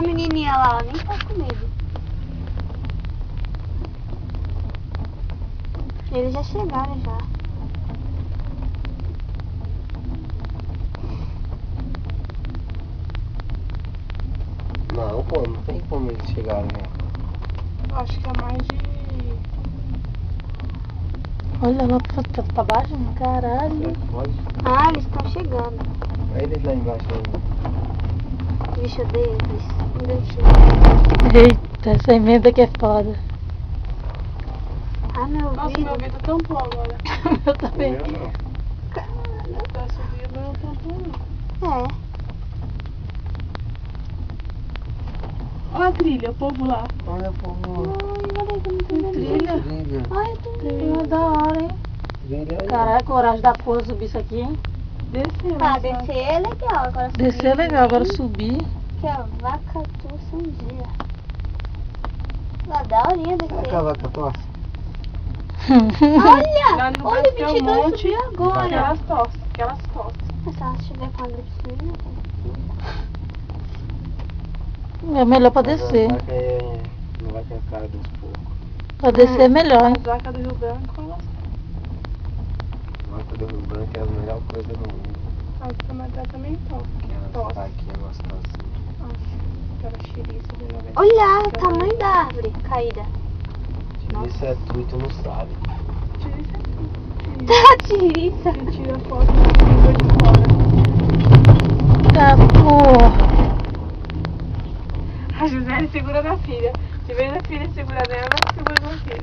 menininha lá, ela nem tá com medo. Eles já chegaram já. Não, pô, não tem como eles chegarem, né? Eu acho que é mais de... Olha lá pra baixo, caralho. Pode. Ah, eles estão chegando. Aí eles lá embaixo ainda. Vixe, eu dei eles. Eita, essa emenda que é foda. Ah, meu Nossa, ouvido. meu ouvido tampou agora. Eu também. Eu não. Tá subindo, não tampou não. É. Olha a trilha, o povo lá. Olha, pô. Ai, olha que não tem Trilha. Trilha. Ai, tem É da hora, hein? Trilha aí. Caralho, coragem da porra subir isso aqui, hein? Desceu. Ah, descer é legal. Agora subir Descer é legal, agora subir. que a vaca tussa um dia. Lá da horinha Será que a descer. vaca tosse? Lá Olha! no Olha, o baixo tem um 22 monte. subiu agora. Aquelas tossas, aquelas tossas. Mas se ela estiver com a gripe suína, É melhor pra Mas descer. A vaca não vai ter a cara dos porcos. Pra descer é melhor, hein? As vacas do Rio Branco, elas... A vaca do Rio Branco é a melhor coisa do mundo. As Tamatá também tossam. Aquela Tosse. vaquinha gostosinha. Aquela xeriça de 90. olha o tamanho da árvore caída. Isso é tu e tu não sabe. Xeriça é tudo. Tá, tiriça. E tira foto da língua de fora. Tá, porra. A Gisele segura na filha. De vez a filha segura nela, ela segura na filha.